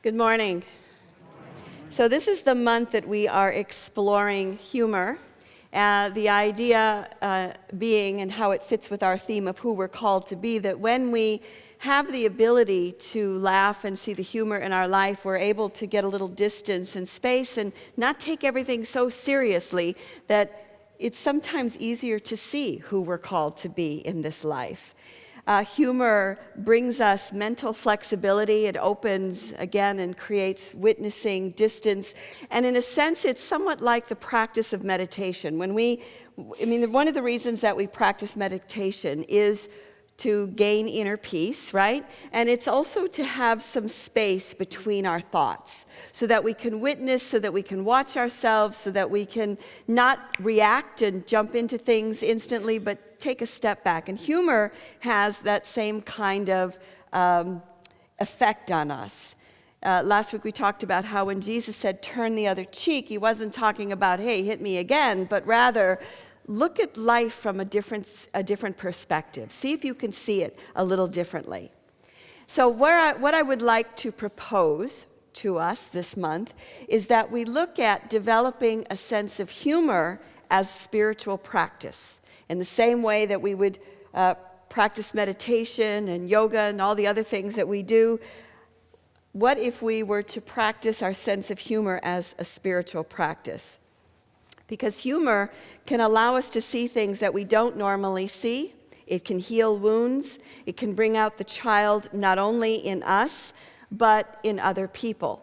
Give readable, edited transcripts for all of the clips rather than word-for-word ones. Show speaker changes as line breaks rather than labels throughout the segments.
Good morning. So this is the month that we are exploring humor, the idea being, and how it fits with our theme of who we're called to be, that when we have the ability to laugh and see the humor in our life, we're able to get a little distance and space and not take everything so seriously that it's sometimes easier to see who we're called to be in this life. Humor brings us mental flexibility. It opens, again, and creates witnessing, distance. And in a sense, it's somewhat like the practice of meditation. One of the reasons that we practice meditation is to gain inner peace, right? And it's also to have some space between our thoughts so that we can witness, so that we can watch ourselves, so that we can not react and jump into things instantly, but take a step back. And humor has that same kind of effect on us. Last week we talked about how when Jesus said, "Turn the other cheek," he wasn't talking about, "Hey, hit me again," but rather, look at life from a different perspective. See if you can see it a little differently. So what I would like to propose to us this month is that we look at developing a sense of humor as spiritual practice. In the same way that we would practice meditation and yoga and all the other things that we do, what if we were to practice our sense of humor as a spiritual practice? Because humor can allow us to see things that we don't normally see. It can heal wounds. It can bring out the child not only in us, but in other people.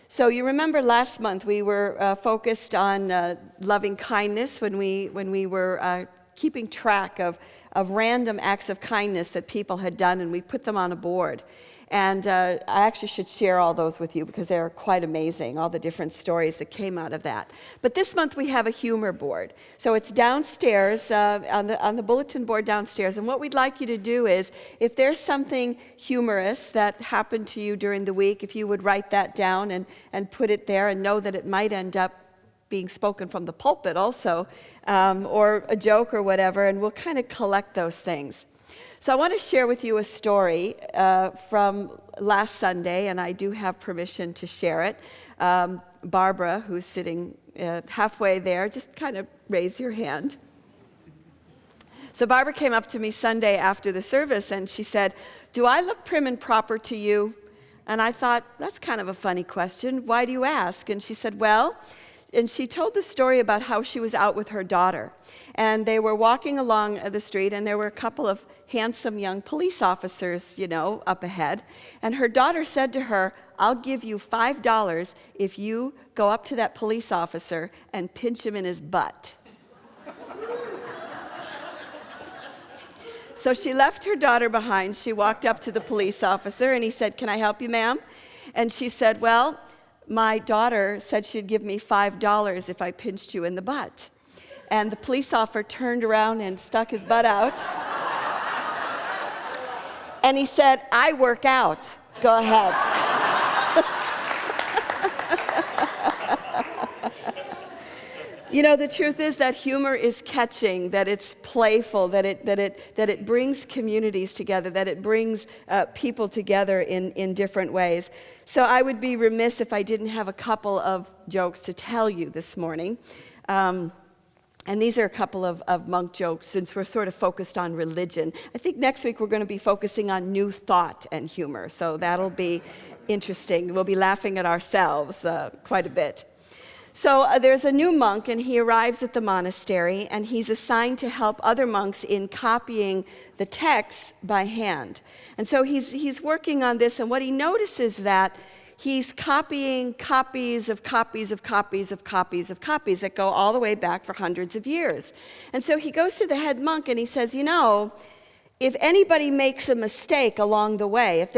So you remember last month we were focused on loving kindness when we were keeping track of random acts of kindness that people had done, and we put them on a board. And I actually should share all those with you because they are quite amazing, all the different stories that came out of that. But this month we have a humor board. So it's downstairs, on the bulletin board downstairs. And what we'd like you to do is, if there's something humorous that happened to you during the week, if you would write that down and put it there and know that it might end up being spoken from the pulpit also, or a joke or whatever, and we'll kind of collect those things. So I want to share with you a story from last Sunday, and I do have permission to share it. Barbara, who's sitting halfway there, just kind of raise your hand. So Barbara came up to me Sunday after the service, and she said, "Do I look prim and proper to you?" And I thought, that's kind of a funny question. Why do you ask? And she said, well, and she told the story about how she was out with her daughter. And they were walking along the street, and there were a couple of handsome young police officers, up ahead. And her daughter said to her, "I'll give you $5 if you go up to that police officer and pinch him in his butt." So she left her daughter behind. She walked up to the police officer, and he said, "Can I help you, ma'am?" And she said, "Well, my daughter said she'd give me $5 if I pinched you in the butt." And the police officer turned around and stuck his butt out. And he said, "I work out. Go ahead." The truth is that humor is catching, that it's playful, that it brings communities together, that it brings people together in different ways. So I would be remiss if I didn't have a couple of jokes to tell you this morning. And these are a couple of monk jokes, since we're sort of focused on religion. I think next week we're going to be focusing on new thought and humor, so that'll be interesting. We'll be laughing at ourselves quite a bit. So there's a new monk, and he arrives at the monastery, and he's assigned to help other monks in copying the texts by hand. And so he's working on this, and what he notices that he's copying copies of copies of copies of copies of copies that go all the way back for hundreds of years. And so he goes to the head monk and he says, if anybody makes a mistake along the way, if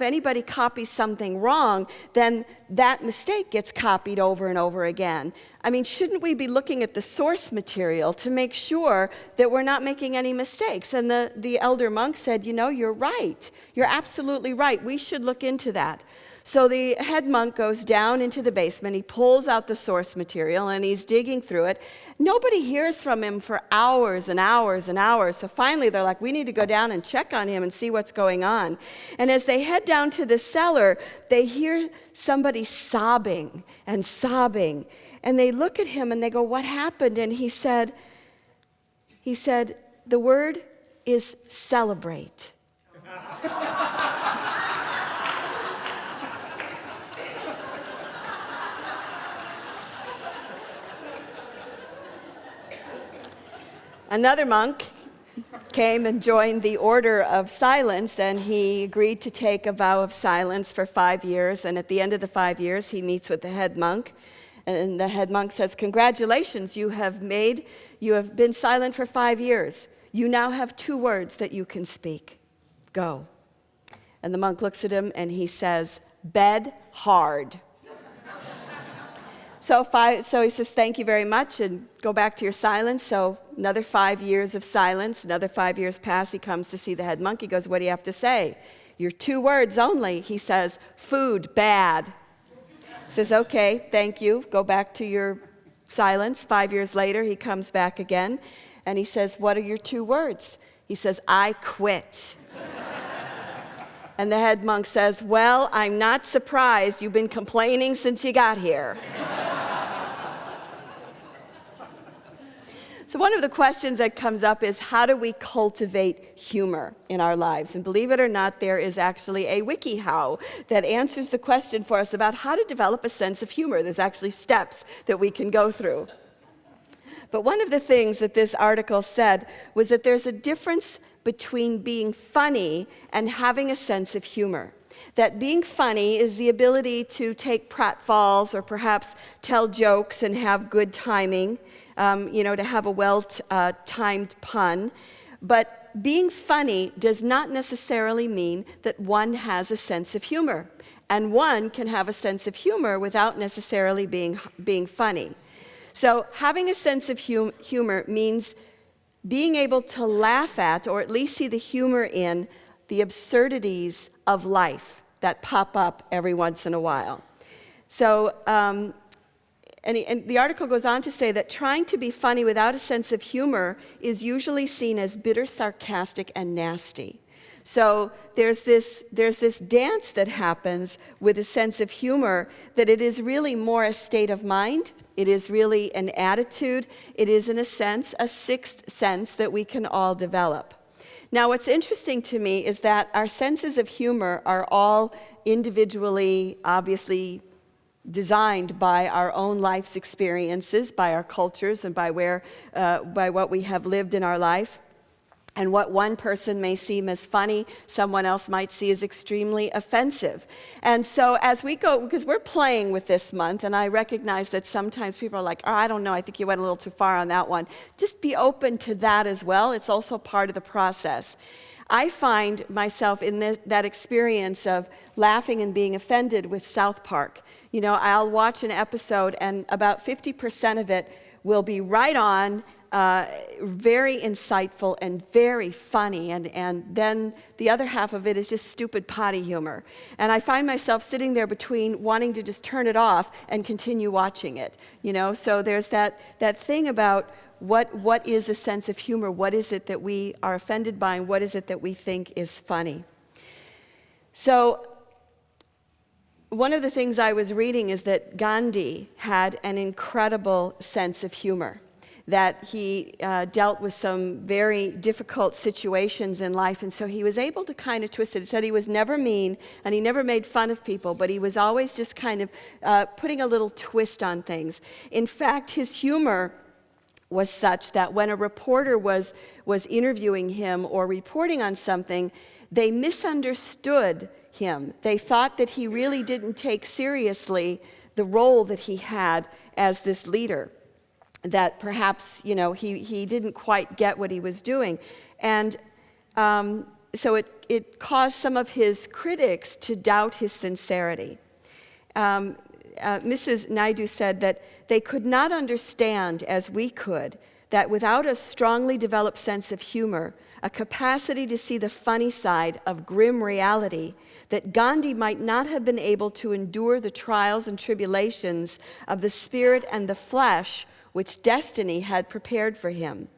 anybody copies something wrong, then that mistake gets copied over and over again. I mean, shouldn't we be looking at the source material to make sure that we're not making any mistakes? And the elder monk said, you know, you're right. You're absolutely right. We should look into that. So the head monk goes down into the basement. He pulls out the source material, and he's digging through it. Nobody hears from him for hours and hours and hours. So finally, they're like, we need to go down and check on him and see what's going on. And as they head down to the cellar, they hear somebody sobbing and sobbing. And they look at him and they go, what happened? And he said, the word is celebrate. Another monk came and joined the order of silence, and he agreed to take a vow of silence for 5 years. And at the end of the 5 years, he meets with the head monk. And the head monk says, congratulations, you have been silent for 5 years. You now have 2 words that you can speak. Go. And the monk looks at him and he says, bed hard. So he says, thank you very much, and go back to your silence. So another 5 years of silence, another 5 years pass. He comes to see the head monk. He goes, what do you have to say? Your 2 words only. He says, food bad. He says, okay, thank you. Go back to your silence. 5 years later, he comes back again, and he says, what are your 2 words? He says, I quit. And the head monk says, well, I'm not surprised. You've been complaining since you got here. So one of the questions that comes up is, how do we cultivate humor in our lives? And believe it or not, there is actually a WikiHow that answers the question for us about how to develop a sense of humor. There's actually steps that we can go through. But one of the things that this article said was that there's a difference between being funny and having a sense of humor. That being funny is the ability to take pratfalls or perhaps tell jokes and have good timing, to have a well-timed pun. But being funny does not necessarily mean that one has a sense of humor. And one can have a sense of humor without necessarily being funny. So having a sense of humor means being able to laugh at, or at least see the humor in, the absurdities of life that pop up every once in a while. So, and the article goes on to say that trying to be funny without a sense of humor is usually seen as bitter, sarcastic, and nasty. So there's this dance that happens with a sense of humor, that it is really more a state of mind. It is really an attitude. It is, in a sense, a sixth sense that we can all develop. Now, what's interesting to me is that our senses of humor are all individually, obviously, designed by our own life's experiences, by our cultures, and by what we have lived in our life. And what one person may seem as funny, someone else might see as extremely offensive. And so as we go, because we're playing with this month, and I recognize that sometimes people are like, oh, I don't know, I think you went a little too far on that one. Just be open to that as well. It's also part of the process. I find myself in that experience of laughing and being offended with South Park. You know, I'll watch an episode, and about 50% of it will be right on, very insightful and very funny, and then the other half of it is just stupid potty humor. And I find myself sitting there between wanting to just turn it off and continue watching it, you know. So there's that thing about what is a sense of humor, what is it that we are offended by, and what is it that we think is funny. So one of the things I was reading is that Gandhi had an incredible sense of humor, that he dealt with some very difficult situations in life, and so he was able to kind of twist it. It said he was never mean, and he never made fun of people, but he was always just kind of putting a little twist on things. In fact, his humor was such that when a reporter was interviewing him or reporting on something, they misunderstood him. They thought that he really didn't take seriously the role that he had as this leader, that perhaps, you know, he didn't quite get what he was doing. And so it caused some of his critics to doubt his sincerity. Mrs. Naidu said that they could not understand, as we could, that without a strongly developed sense of humor, a capacity to see the funny side of grim reality, that Gandhi might not have been able to endure the trials and tribulations of the spirit and the flesh which destiny had prepared for him.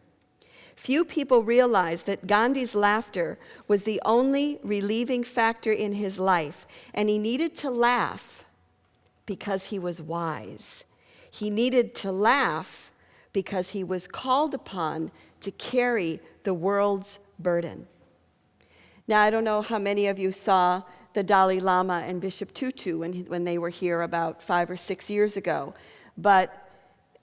Few people realized that Gandhi's laughter was the only relieving factor in his life, and he needed to laugh because he was wise. He needed to laugh because he was called upon to carry the world's burden. Now, I don't know how many of you saw the Dalai Lama and Bishop Tutu when they were here about 5 or 6 years ago, but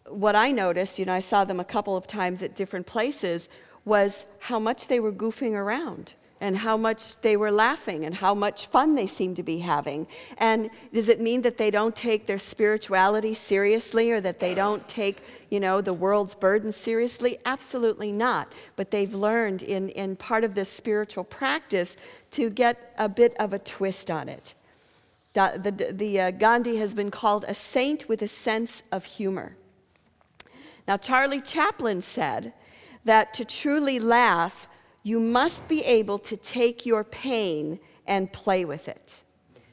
what I noticed, I saw them a couple of times at different places, was how much they were goofing around and how much they were laughing and how much fun they seemed to be having. And does it mean that they don't take their spirituality seriously or that they don't take, the world's burden seriously? Absolutely not. But they've learned in part of this spiritual practice to get a bit of a twist on it. Gandhi has been called a saint with a sense of humor. Now, Charlie Chaplin said that to truly laugh, you must be able to take your pain and play with it.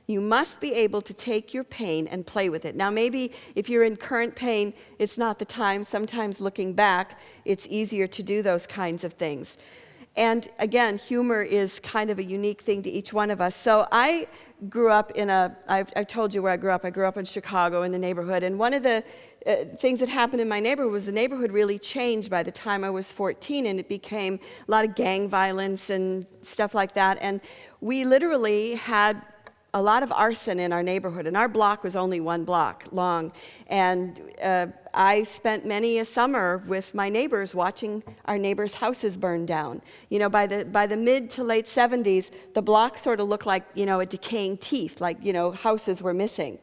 You must be able to take your pain and play with it. Now, maybe if you're in current pain, it's not the time. Sometimes looking back, it's easier to do those kinds of things. And again, humor is kind of a unique thing to each one of us. So I grew up I told you where I grew up. I grew up in Chicago in the neighborhood. And one of the things that happened in my neighborhood was the neighborhood really changed by the time I was 14, and it became a lot of gang violence and stuff like that. And we literally had a lot of arson in our neighborhood, and our block was only 1 block long. And I spent many a summer with my neighbors watching our neighbors' houses burn down. By the mid to late 70s, the block sort of looked like, a decaying teeth, like, houses were missing.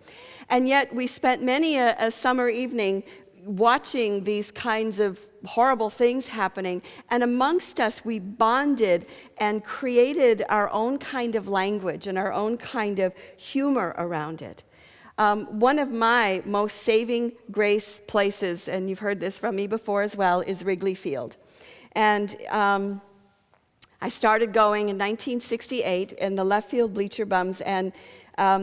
And yet we spent many a summer evening watching these kinds of horrible things happening, and amongst us we bonded and created our own kind of language and our own kind of humor around it. One of my most saving grace places, and you've heard this from me before as well, is Wrigley Field. And I started going in 1968 in the left field bleacher bums, and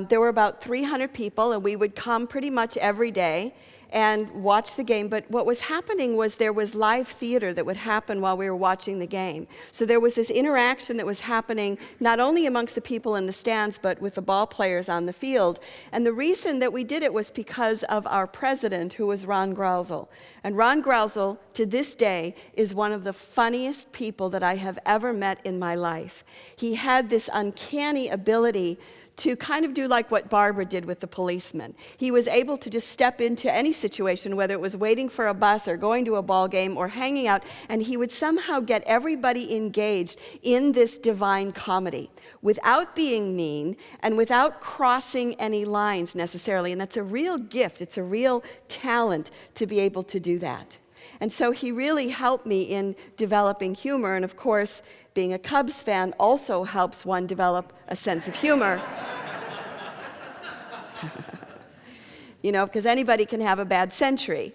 there were about 300 people, and we would come pretty much every day and watch the game. But what was happening was there was live theater that would happen while we were watching the game. So there was this interaction that was happening not only amongst the people in the stands, but with the ball players on the field. And the reason that we did it was because of our president, who was Ron Grousel. And Ron Grousel, to this day, is one of the funniest people that I have ever met in my life. He had this uncanny ability to kind of do like what Barbara did with the policeman. He was able to just step into any situation, whether it was waiting for a bus or going to a ball game or hanging out, and he would somehow get everybody engaged in this divine comedy without being mean and without crossing any lines necessarily. And that's a real gift. It's a real talent to be able to do that. And so he really helped me in developing humor. And of course, being a Cubs fan also helps one develop a sense of humor. Because anybody can have a bad century.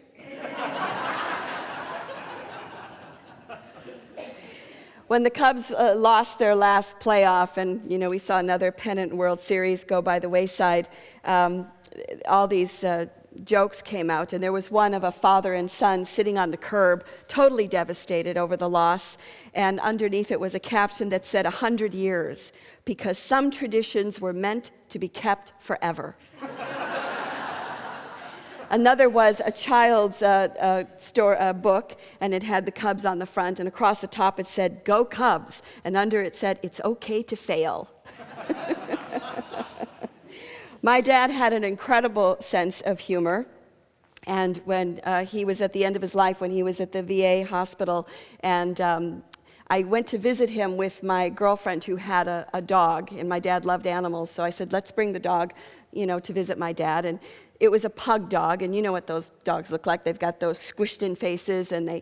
When the Cubs lost their last playoff, and we saw another pennant World Series go by the wayside, all these jokes came out, and there was one of a father and son sitting on the curb, totally devastated over the loss, and underneath it was a caption that said 100 years, because some traditions were meant to be kept forever. Another was a child's book, and it had the Cubs on the front, and across the top it said, "Go Cubs," and under it said, "It's okay to fail." My dad had an incredible sense of humor, and when he was at the end of his life, when he was at the VA hospital, and I went to visit him with my girlfriend who had a dog, and my dad loved animals, so I said, let's bring the dog, to visit my dad. And it was a pug dog, and you know what those dogs look like. They've got those squished in faces, and they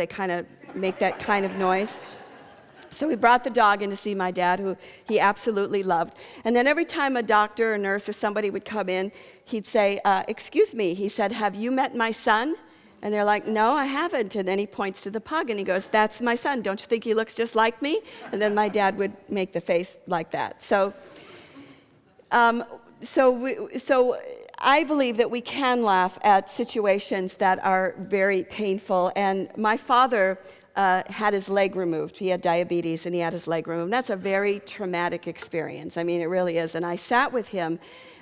kind of make that kind of noise. So we brought the dog in to see my dad, who he absolutely loved. And then every time a doctor or nurse or somebody would come in, he'd say, excuse me, he said, have you met my son? And they're like, no, I haven't. And then he points to the pug and he goes, that's my son. Don't you think he looks just like me? And then my dad would make the face like that. So I believe that we can laugh at situations that are very painful. And my father had his leg removed. He had diabetes and he had his leg removed. And that's a very traumatic experience. I mean, it really is. And I sat with him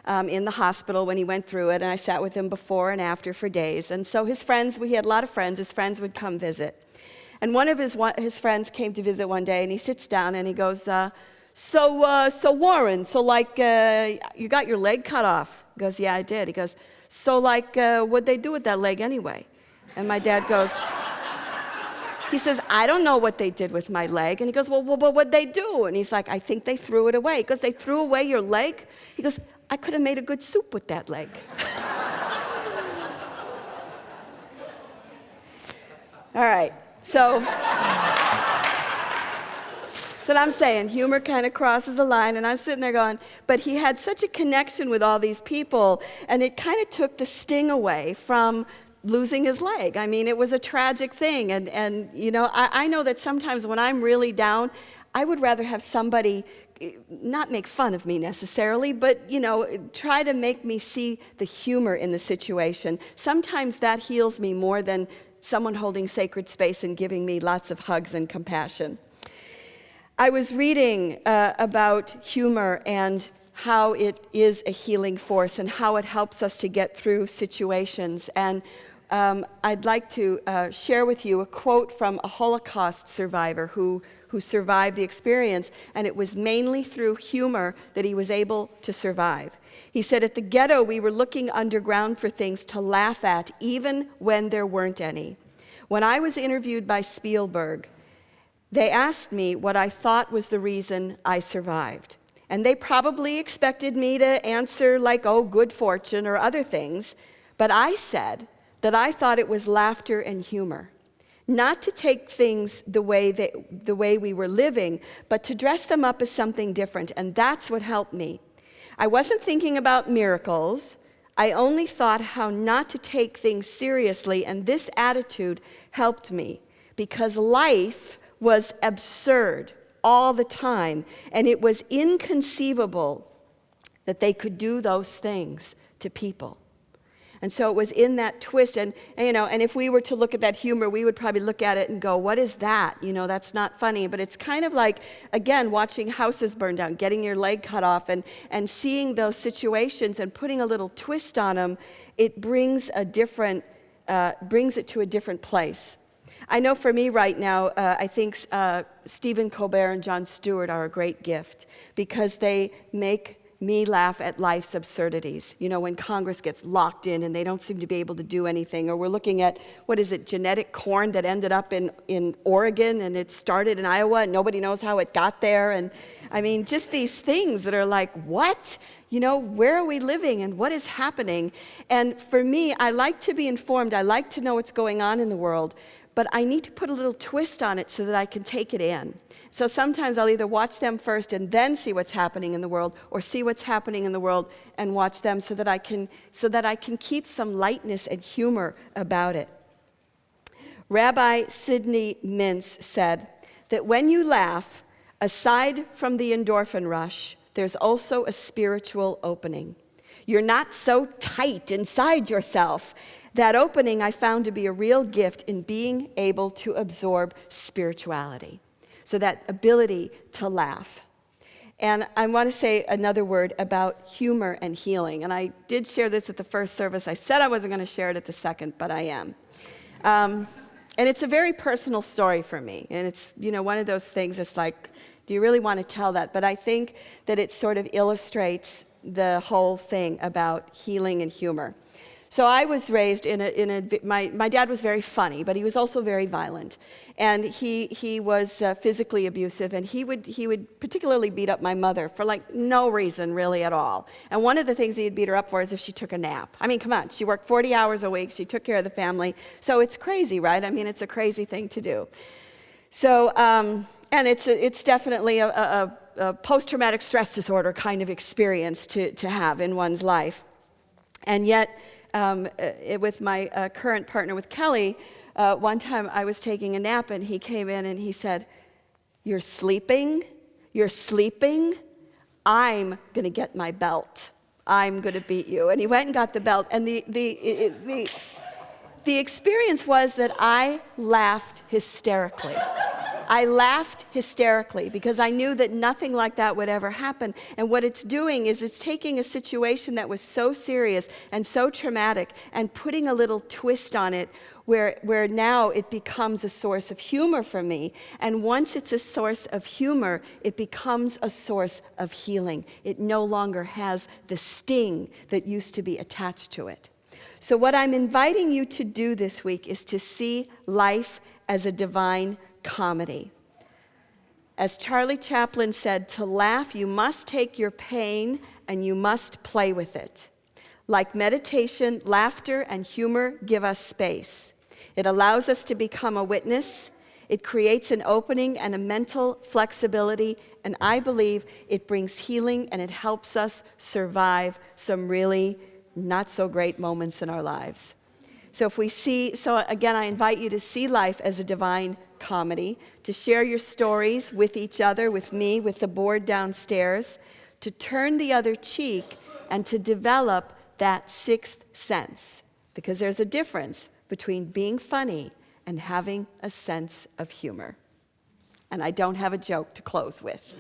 in the hospital when he went through it, and I sat with him before and after for days. And so his friends, he had a lot of friends, his friends would come visit. And one of his friends came to visit one day, and he sits down and he goes, so Warren, you got your leg cut off? He goes, yeah, I did. He goes, what'd they do with that leg anyway? And my dad goes, he says, I don't know what they did with my leg. And he goes, well, what'd they do? And he's like, I think they threw it away. He goes, they threw away your leg? He goes, I could have made a good soup with that leg. All right, so that's what I'm saying. Humor kind of crosses the line, and I'm sitting there going, but he had such a connection with all these people, and it kind of took the sting away from losing his leg. I mean, it was a tragic thing, and you know, I know that sometimes when I'm really down, I would rather have somebody not make fun of me necessarily, but you know, try to make me see the humor in the situation. Sometimes that heals me more than someone holding sacred space and giving me lots of hugs and compassion. I was reading about humor and how it is a healing force and how it helps us to get through situations. And I'd like to share with you a quote from a Holocaust survivor who survived the experience, and it was mainly through humor that he was able to survive. He said, at the ghetto, we were looking underground for things to laugh at, even when there weren't any. When I was interviewed by Spielberg, they asked me what I thought was the reason I survived. And they probably expected me to answer like, oh, good fortune or other things. But I said that I thought it was laughter and humor. Not to take things the way we were living, but to dress them up as something different. And that's what helped me. I wasn't thinking about miracles. I only thought how not to take things seriously. And this attitude helped me because life was absurd all the time. And it was inconceivable that they could do those things to people. And so it was in that twist, and you know, and if we were to look at that humor, we would probably look at it and go, what is that? You know, that's not funny. But it's kind of like, again, watching houses burn down, getting your leg cut off, and seeing those situations and putting a little twist on them, it brings it to a different place. I know for me right now, I think Stephen Colbert and Jon Stewart are a great gift because they make me laugh at life's absurdities. You know, when Congress gets locked in and they don't seem to be able to do anything, or we're looking at, genetic corn that ended up in Oregon and it started in Iowa and nobody knows how it got there. And I mean, just these things that are like, what? You know, where are we living and what is happening? And for me, I like to be informed. I like to know what's going on in the world, but I need to put a little twist on it so that I can take it in. So sometimes I'll either watch them first and then see what's happening in the world, or see what's happening in the world and watch them so that I can keep some lightness and humor about it. Rabbi Sydney Mintz said that when you laugh, aside from the endorphin rush, there's also a spiritual opening. You're not so tight inside yourself. That opening I found to be a real gift in being able to absorb spirituality. So that ability to laugh. And I want to say another word about humor and healing. And I did share this at the first service. I said I wasn't going to share it at the second, but I am. And it's a very personal story for me. And it's, you know, one of those things that's like, do you really want to tell that? But I think that it sort of illustrates the whole thing about healing and humor. So I was raised my dad was very funny, but he was also very violent. And he was physically abusive, and he would particularly beat up my mother for like no reason really at all. And one of the things he'd beat her up for is if she took a nap. I mean, come on, she worked 40 hours a week, she took care of the family. So it's crazy, right? I mean, it's a crazy thing to do. So, and And it's definitely a post-traumatic stress disorder kind of experience to have in one's life. And yet, with my current partner, with Kelly, one time I was taking a nap and he came in and he said, "You're sleeping? You're sleeping? I'm going to get my belt. I'm going to beat you." And he went and got the belt. And the experience was that I laughed hysterically. I laughed hysterically because I knew that nothing like that would ever happen. And what it's doing is it's taking a situation that was so serious and so traumatic and putting a little twist on it where now it becomes a source of humor for me. And once it's a source of humor, it becomes a source of healing. It no longer has the sting that used to be attached to it. So what I'm inviting you to do this week is to see life as a divine comedy. As Charlie Chaplin said, to laugh, you must take your pain and you must play with it. Like meditation, laughter and humor give us space. It allows us to become a witness. It creates an opening and a mental flexibility, and I believe it brings healing and it helps us survive some really not so great moments in our lives. So again, I invite you to see life as a divine comedy, to share your stories with each other, with me, with the board downstairs, to turn the other cheek and to develop that sixth sense. Because there's a difference between being funny and having a sense of humor. And I don't have a joke to close with.